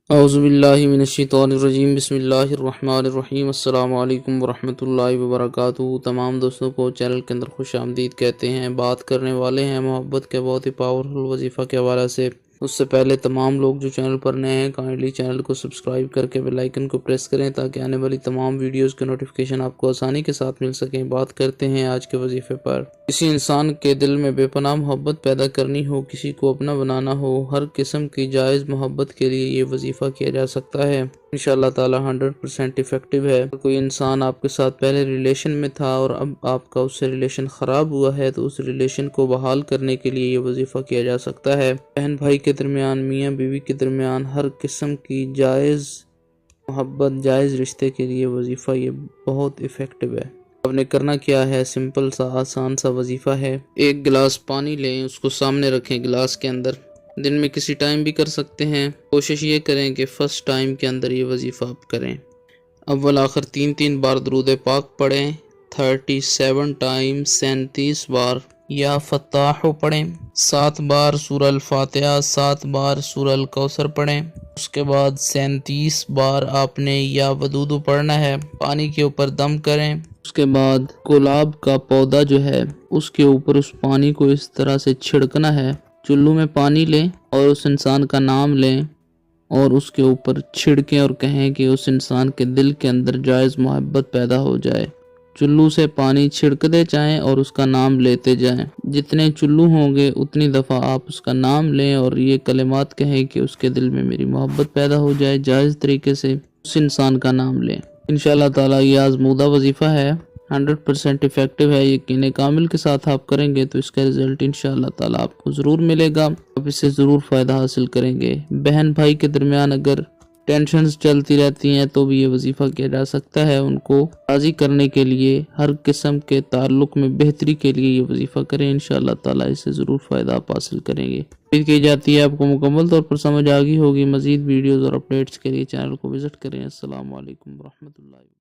اعوذ باللہ من الشیطان الرجیم، بسم اللہ الرحمن الرحیم۔ السلام علیکم ورحمۃ اللہ وبرکاتہ۔ تمام دوستوں کو چینل کے اندر خوش آمدید کہتے ہیں۔ بات کرنے والے ہیں محبت کے بہت ہی پاورفل وظیفہ کے حوالے سے۔ اس سے پہلے تمام لوگ جو چینل پر نئے ہیں کائنڈلی چینل کو سبسکرائب کر کے بیل آئیکن کو پریس کریں تاکہ آنے والی تمام ویڈیوز کے نوٹیفیکیشن آپ کو آسانی کے ساتھ مل سکیں۔ بات کرتے ہیں آج کے وظیفے پر۔ کسی انسان کے دل میں بے پناہ محبت پیدا کرنی ہو، کسی کو اپنا بنانا ہو، ہر قسم کی جائز محبت کے لیے یہ وظیفہ کیا جا سکتا ہے۔ انشاءاللہ تعالی 100% افیکٹو ہے۔ اگر کوئی انسان آپ کے ساتھ پہلے ریلیشن میں تھا اور اب آپ کا اس سے ریلیشن خراب ہوا ہے تو اس ریلیشن کو بحال کرنے کے لیے یہ وظیفہ کیا جا سکتا ہے۔ بہن بھائی کے درمیان، میاں بیوی کے درمیان ہر قسم کی جائز محبت، جائز رشتے کے لیے وظیفہ یہ بہت افیکٹو ہے۔ آپ نے کرنا کیا ہے، سمپل سا آسان سا وظیفہ ہے۔ ایک گلاس پانی لیں، اس کو سامنے رکھیں گلاس کے اندر۔ دن میں کسی ٹائم بھی کر سکتے ہیں۔ کوشش یہ کریں کہ فرسٹ ٹائم کے اندر یہ وظیفہ آپ کریں۔ اول آخر 3 بار درود پاک پڑھیں، 37 ٹائم 37 بار یا فتاح پڑھیں، 7 بار سورہ الفاتحہ، 7 بار سورہ الکوثر پڑھیں۔ اس کے بعد 37 بار آپ نے یا ودود پڑھنا ہے۔ پانی کے اوپر دم کریں۔ اس کے بعد گلاب کا پودا جو ہے اس کے اوپر اس پانی کو اس طرح سے چھڑکنا ہے۔ چلو میں پانی لیں اور اس انسان کا نام لیں اور اس کے اوپر چھڑکیں اور کہیں کہ اس انسان کے دل کے اندر جائز محبت پیدا ہو جائے۔ چلو سے پانی چھڑکتے جائیں اور اس کا نام لیتے جائیں۔ جتنے چلو ہوں گے اتنی دفعہ آپ اس کا نام لیں اور یہ کلمات کہیں کہ اس کے دل میں میری محبت پیدا ہو جائے۔ جائز طریقے سے اس انسان کا نام لیں۔ انشاءاللہ تعالی یہ آزمودہ وظیفہ ہے، 100% افیکٹو ہے۔ یقین کامل کے ساتھ آپ کریں گے تو اس کا رزلٹ انشاءاللہ تعالی آپ کو ضرور ملے گا۔ آپ اس سے ضرور فائدہ حاصل کریں گے۔ بہن بھائی کے درمیان اگر ٹینشنز چلتی رہتی ہیں تو بھی یہ وظیفہ کیا جا سکتا ہے۔ ان کو راضی کرنے کے لیے، ہر قسم کے تعلق میں بہتری کے لیے یہ وظیفہ کریں۔ انشاءاللہ تعالی اس سے ضرور فائدہ آپ حاصل کریں گے۔ امید کی جاتی ہے آپ کو مکمل طور پر سمجھ آ گئی ہوگی۔ مزید ویڈیوز اور اپڈیٹس کے لیے چینل کو وزٹ کریں۔ السلام علیکم ورحمۃ اللہ۔